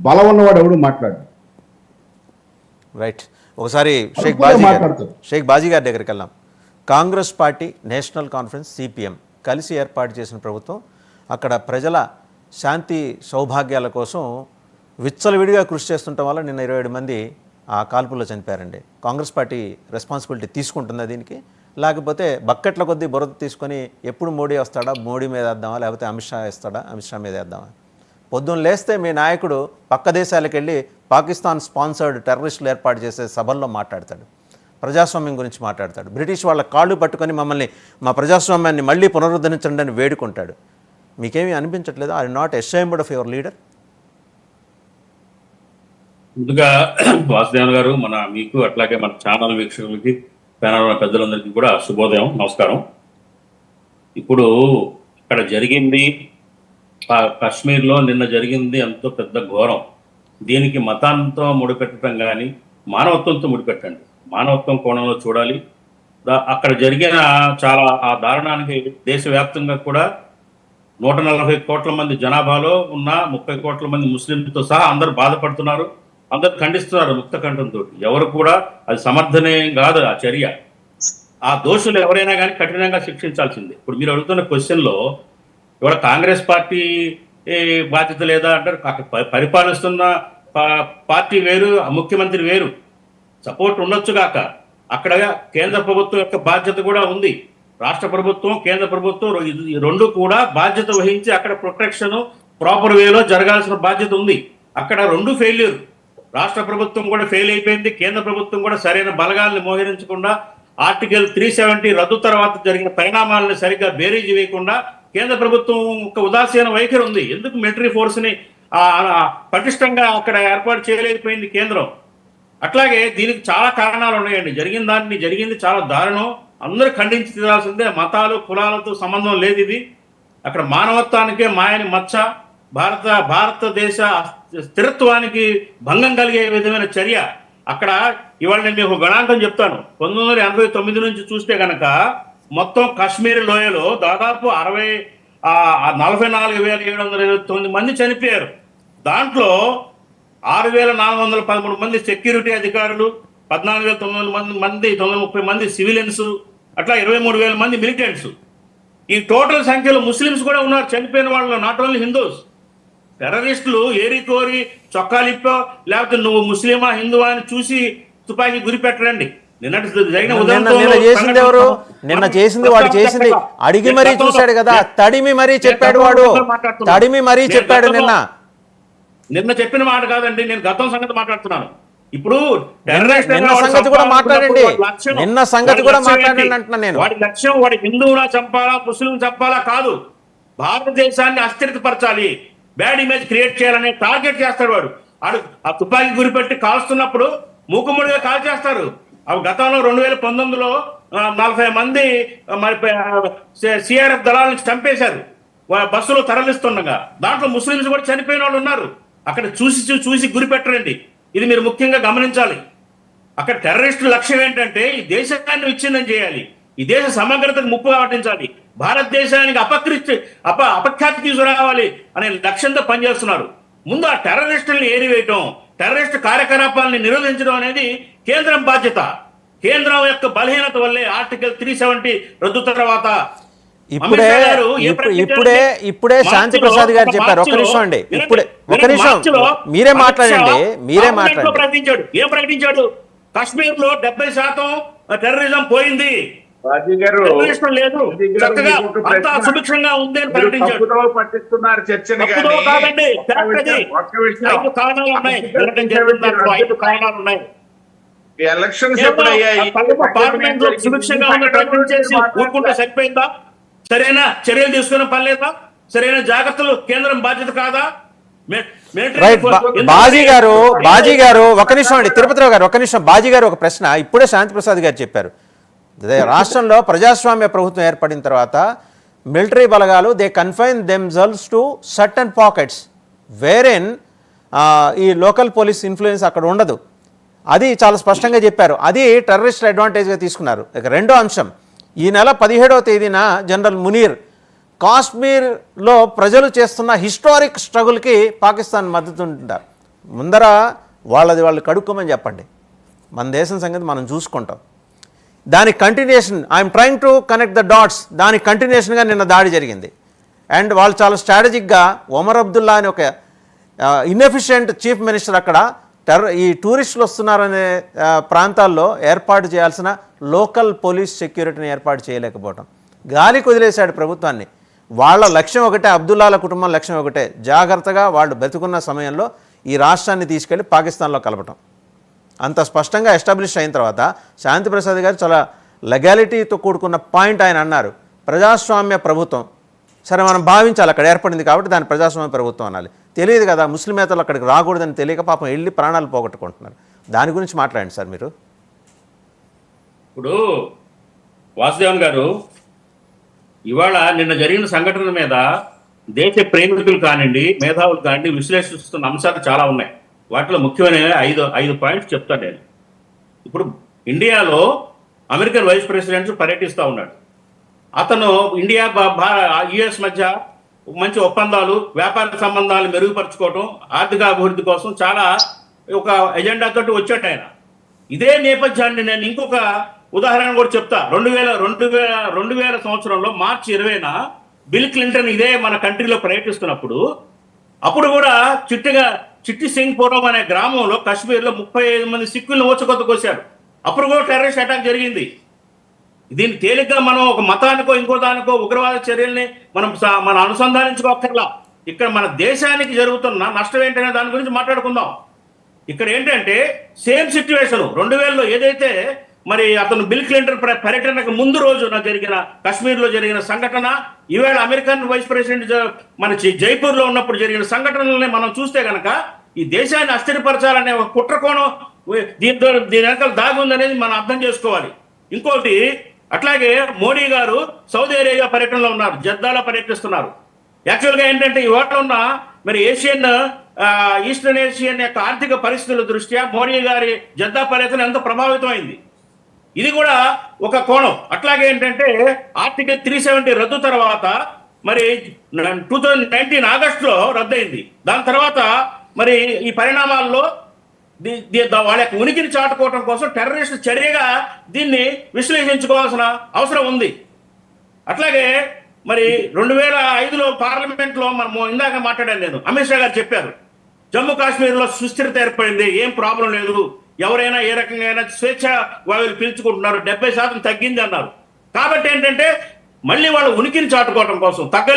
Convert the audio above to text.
బలం ఉన్నవాడు ఎవడు మాట్లాడు. రైట్. ఒకసారి షేక్ బాజీ గారి దగ్గరికి వెళ్దాం. Congress party, national conference, CPM కలిసి ఏర్పాటు చేసిన ప్రభుత్వం అక్కడ ప్రజల శాంతి సౌభాగ్యాల కోసం విచ్చలవిడిగా కృషి చేస్తుండటం వల్ల నిన్న 27 మంది ఆ కాల్పుల్లో చనిపోయారండి. కాంగ్రెస్ పార్టీ రెస్పాన్సిబిలిటీ తీసుకుంటుందా దీనికి, లేకపోతే బకెట్ల కొద్దీ బురద తీసుకొని ఎప్పుడు మోడీ వస్తాడా, మోడీ మీద వేద్దామా, లేకపోతే అమిత్ షా వేస్తాడా, అమిత్ షా మీద వేద్దామా? పొద్దున్న లేస్తే మీ నాయకుడు పక్క దేశాలకు వెళ్ళి పాకిస్తాన్ స్పాన్సర్డ్ టెర్రరిస్టులు ఏర్పాటు చేసే సభల్లో మాట్లాడతాడు, ప్రజాస్వామ్యం గురించి మాట్లాడతాడు, బ్రిటిష్ వాళ్ళ కాళ్ళు పట్టుకొని మమ్మల్ని మా ప్రజాస్వామ్యాన్ని మళ్ళీ పునరుద్ధరించండి అని వేడుకుంటాడు. మీకేమీ అనిపించట్లేదు? Are not ashamed of your leader? ముందుగా వాసుదేవన్ గారు, మీకు అట్లాగే మన ఛానల్ వీక్షకులకి, ప్యానల్ పెద్దలందరికీ కూడా శుభోదయం, నమస్కారం. ఇప్పుడు ఇక్కడ జరిగింది కాశ్మీర్లో నిన్న జరిగింది ఎంతో పెద్ద ఘోరం. దీనికి మతాంతో ముడిపెట్టడం కానీ మానవత్వంతో ముడిపెట్టండి, మానవత్వం కోణంలో చూడాలి. అక్కడ జరిగిన చాలా ఆ దారుణానికి దేశవ్యాప్తంగా కూడా 140 కోట్ల మంది జనాభాలో ఉన్న 30 కోట్ల మంది ముస్లింలతో సహా అందరూ బాధపడుతున్నారు, అందరు ఖండిస్తున్నారు ముక్త కంఠంతో. ఎవరు కూడా అది సమర్థనీయం కాదు ఆ చర్య. ఆ దోషులు ఎవరైనా కానీ కఠినంగా శిక్షించాల్సిందే. ఇప్పుడు మీరు అడుగుతున్న క్వశ్చన్లో ఇవాళ కాంగ్రెస్ పార్టీ బాధ్యత లేదా అంటారు. పరిపాలిస్తున్న పార్టీ వేరు, ముఖ్యమంత్రి వేరు, సపోర్ట్ ఉండొచ్చుగాక. అక్కడ కేంద్ర ప్రభుత్వం యొక్క బాధ్యత కూడా ఉంది. రాష్ట్ర ప్రభుత్వం, కేంద్ర ప్రభుత్వం రెండు కూడా బాధ్యత వహించి అక్కడ ప్రొటెక్షన్ ప్రాపర్ వేలో జరగాల్సిన బాధ్యత ఉంది. అక్కడ రెండు ఫెయిల్యూర్. రాష్ట్ర ప్రభుత్వం కూడా ఫెయిల్ అయిపోయింది, కేంద్ర ప్రభుత్వం కూడా సరైన బలగాల్ని మోహరించకుండా ఆర్టికల్ 370 రద్దు తర్వాత జరిగిన పరిణామాలను సరిగ్గా బేరీజు వేయకుండా కేంద్ర ప్రభుత్వం ఒక ఉదాసీన వైఖరి ఉంది. ఎందుకు మిలిటరీ ఫోర్స్ని పటిష్టంగా అక్కడ ఏర్పాటు చేయలేకపోయింది కేంద్రం? అట్లాగే దీనికి చాలా కారణాలు ఉన్నాయండి. జరిగింది చాలా దారుణం, అందరూ ఖండించి తీరాల్సిందే. మతాలు కులాలతో సంబంధం లేదు. ఇది అక్కడ మానవత్వానికే మాయని మచ్చ, భారతదేశ స్థిరత్వానికి భంగం కలిగే విధమైన చర్య. అక్కడ ఇవాళ నేను మీకు గణాంకం చెప్తాను. 1989 నుంచి చూస్తే కనుక మొత్తం కాశ్మీర్ లోయలో దాదాపు 44,729 మంది చనిపోయారు. దాంట్లో 6,413 మంది సెక్యూరిటీ అధికారులు, 14,930 మంది సివిలియన్స్, అట్లా 23,000 మంది మిలిటెంట్స్. ఈ టోటల్ సంఖ్యలో ముస్లిమ్స్ కూడా ఉన్నారు చనిపోయిన వాళ్ళు, నాట్ ఓన్లీ హిందూస్. టెర్రరిస్టులు ఏరి కోరి చొక్కాలిప్పో లేకపోతే నువ్వు ముస్లిమా హిందువా అని చూసి తుపాకీ గురి పెట్టరండి. నిన్న చేసింది వాడు చేసింది అడిగి మరీ చూశాడు కదా, తడిమి మరీ చెప్పాడు వాడు, తడిమి మరీ చెప్పాడు. నిన్న చెప్పిన మాట కాదండి, నేను గతం సంగతి మాట్లాడుతున్నాను. ఇప్పుడు నిన్న సంగతి కూడా మాట్లాడండి, నిన్న సంగతి కూడా మాట్లాడండి అంటున్నా నేను. వాడి లక్ష్యం వాడి హిందువులా చంపాలా, ముస్లిం చంపాలా కాదు, భారతదేశాన్ని అస్థిరపరచాలి, బ్యాడ్ ఇమేజ్ క్రియేట్ చేయాలనే టార్గెట్ చేస్తాడు వాడు. ఆ తుపాకీ గురిపెట్టి కాల్స్తున్నప్పుడు మూకుముడిగా కాల్ చేస్తారు. అవి గతంలో 2019లో 40 మంది మరి సిఆర్ఎఫ్ దళాలను చంపేశారు బస్సులో తరలిస్తుండగా. దాంట్లో ముస్లింస్ కూడా చనిపోయిన వాళ్ళు ఉన్నారు. అక్కడ చూసి గురిపెట్టరండి. ఇది మీరు ముఖ్యంగా గమనించాలి. అక్కడ టెర్రరిస్టుల లక్ష్యం ఏంటంటే ఈ దేశాన్ని విచ్ఛిన్నం చేయాలి, ఈ దేశ సమగ్రతకు ముప్పు పట్టించాలి, భారతదేశానికి అపఖ్యాతి తీసుకురావాలి అనే లక్ష్యంతో పనిచేస్తున్నారు. ముందు ఆ టెర్రరిస్టుల్ని ఏరివేయటం, టెర్రరిస్ట్ కార్యకలాపాలని నిరోధించడం అనేది కేంద్రం బాధ్యత. కేంద్రం యొక్క బలహీనత వల్లే ఆర్టికల్ 370 రద్దు తర్వాత ఇప్పుడే శాంతి ప్రసాద్ గారు చెప్పారు. ఒక నిమిషం అండి, ఒక నిమిషం మీరే మాట్లాడండి. ప్రకటించాడు. ఏం ప్రకటించాడు? కాశ్మీర్ లో 70% టెర్రరిజం పోయింది, లేదు, చక్కగా అంతా సుభిక్షంగా ఉంది అని ప్రకటించాడు. కాదండి, 5 కారణాలు ఉన్నాయి. 5 కారణాలు ఉన్నాయి. పార్లమెంట్ లో సుభిక్షంగా ఉన్న ప్రకటించేసి ఊరుకుంటే సరిపోయిందా? సరైన చర్యలు తీసుకునే పని లేదా? సరైన జాగ్రత్తలు కేంద్రం బాధ్యత కాదా? బాజీ గారు ఒక నిమిషం అండి, తిరుపతిరావు గారు ఒక నిమిషం. బాజీ గారు ఒక ప్రశ్న. ఇప్పుడే శాంతి ప్రసాద్ గారు చెప్పారు, రాష్ట్రంలో ప్రజాస్వామ్య ప్రభుత్వం ఏర్పడిన తర్వాత మిలిటరీ బలగాలు they confine themselves to certain pockets wherein ఈ లోకల్ పోలీస్ ఇన్ఫ్లుయెన్స్ అక్కడ ఉండదు. అది చాలా స్పష్టంగా చెప్పారు. అది టెర్రరిస్ట్ అడ్వాంటేజ్గా తీసుకున్నారు. ఇక రెండో అంశం, ఈ నెల 17వ తేదీన జనరల్ మునీర్ కాశ్మీర్లో ప్రజలు చేస్తున్న హిస్టారిక్ స్ట్రగుల్కి పాకిస్తాన్ మద్దతు ఉంటారు. ముందర వాళ్ళు కడుక్కోమని చెప్పండి. మన దేశం సంగతి మనం చూసుకుంటాం. దానికి continuation, I'm trying to connect the dots, దానికి కంటిన్యూషన్గా నిన్న దాడి జరిగింది. అండ్ వాళ్ళు చాలా స్ట్రాటజిక్గా ఒమర్ అబ్దుల్లా అని ఒక ఇన్ఎఫిషియెంట్ చీఫ్ మినిస్టర్ అక్కడ ఈ టూరిస్టులు వస్తున్నారనే ప్రాంతాల్లో ఏర్పాటు చేయాల్సిన లోకల్ పోలీస్ సెక్యూరిటీని ఏర్పాటు చేయలేకపోవటం, గాలికి వదిలేశాడు ప్రభుత్వాన్ని. వాళ్ళ లక్ష్యం ఒకటే, అబ్దుల్లాల కుటుంబం లక్ష్యం ఒకటే, జాగ్రత్తగా వాళ్ళు బతుకున్న సమయంలో ఈ రాష్ట్రాన్ని తీసుకెళ్ళి పాకిస్తాన్లో కలపటం. అంత స్పష్టంగా ఎస్టాబ్లిష్ అయిన తర్వాత శాంతిప్రసాద్ గారు చాలా లెగాలిటీతో కూడుకున్న పాయింట్ ఆయన అన్నారు, ప్రజాస్వామ్య ప్రభుత్వం. సరే, మనం భావించాలి అక్కడ ఏర్పడింది కాబట్టి దాని ప్రజాస్వామ్య ప్రభుత్వం అనాలి. తెలియదు కదా, ముస్లిమేతలు అక్కడికి రాకూడదని తెలియక పాపం వెళ్ళి ప్రాణాలు పోగొట్టుకుంటున్నారు. దాని గురించి మాట్లాడండి సార్ మీరు. ఇప్పుడు వాసుదేవన్ గారు, ఇవాళ నిన్న జరిగిన సంఘటన మీద దేశ ప్రేమికులు కానివ్వండి, మేధావులు కానివ్వండి, విశ్లేషిస్తున్న అంశాలు చాలా ఉన్నాయి. వాటిలో ముఖ్యమైన ఐదు పాయింట్స్ చెప్తాను నేను. ఇప్పుడు ఇండియాలో అమెరికన్ వైస్ ప్రెసిడెంట్ పర్యటిస్తూ ఉన్నాడు. అతను ఇండియా యుఎస్ మధ్య మంచి ఒప్పందాలు, వ్యాపార సంబంధాలు మెరుగుపరచుకోవటం, ఆర్థిక అభివృద్ధి కోసం చాలా ఒక ఎజెండాతో వచ్చాడు ఆయన. ఇదే నేపథ్యాన్ని నేను ఇంకొక ఉదాహరణ కూడా చెప్తా. 2000 సంవత్సరంలో మార్చి 20న బిల్ క్లింటన్ ఇదే మన కంట్రీలో పర్యటిస్తున్నప్పుడు, అప్పుడు కూడా చిట్టి సింగ్పురం అనే గ్రామంలో కశ్మీర్లో 35 మంది సిక్కులను ఊచకొత్త కోశారు. అప్పుడు కూడా టెర్రరిస్ట్ అటాక్ జరిగింది. దీన్ని తేలిగ్గా మనం ఒక మతానికో ఇంకో దానికో ఉగ్రవాద చర్యల్ని మనం అనుసంధానించుకోక్కర్లా. ఇక్కడ మన దేశానికి జరుగుతున్న నష్టం ఏంటనే దాని గురించి మాట్లాడుకుందాం. ఇక్కడ ఏంటంటే సేమ్ సిచ్యువేషన్ 2000లో ఏదైతే మరి అతను బిల్ క్లింటన్ పర్యటనకు ముందు రోజున జరిగిన కశ్మీర్లో జరిగిన సంఘటన, ఈవేళ అమెరికన్ వైస్ ప్రెసిడెంట్ మన జైపూర్లో ఉన్నప్పుడు జరిగిన సంఘటనల్ని మనం చూస్తే కనుక ఈ దేశాన్ని అస్థిరపరచాలనే ఒక కుట్రకోణం దీని వెనకాల దాగి ఉందనేది మనం అర్థం చేసుకోవాలి. ఇంకోటి, అట్లాగే మోడీ గారు సౌదీ అరేబియా పర్యటనలో ఉన్నారు, జద్దాలో పర్యటిస్తున్నారు. యాక్చువల్గా ఏంటంటే ఇవాళ ఉన్న మరి ఈస్టర్న్ ఏషియన్ యొక్క ఆర్థిక పరిస్థితుల దృష్ట్యా మోడీ గారి జద్దా పర్యటన ఎంతో ప్రభావితమైంది. ఇది కూడా ఒక కోణం. అట్లాగే ఏంటంటే ఆర్టికల్ 370 రద్దు తర్వాత మరి 2019 ఆగస్టులో రద్దయింది. దాని తర్వాత మరి ఈ పరిణామాల్లో వాళ్ళ యొక్క ఉనికిని చాటుకోవడం కోసం టెర్రరిస్ట్ చర్యగా దీన్ని విశ్లేషించుకోవాల్సిన అవసరం ఉంది. అట్లాగే మరి 2005లో పార్లమెంట్లో మనం ఇందాక మాట్లాడాను నేను, అమిత్ షా గారు చెప్పారు, జమ్మూ కాశ్మీర్లో సుస్థిరత ఏర్పడింది, ఏం ప్రాబ్లం లేదు, ఎవరైనా ఏ రకంగా స్వేచ్ఛ వాయువులు పీల్చుకుంటున్నారు, 70% తగ్గింది అన్నారు. కాబట్టి ఏంటంటే మళ్ళీ వాళ్ళ ఉనికిని చాటుకోవడం కోసం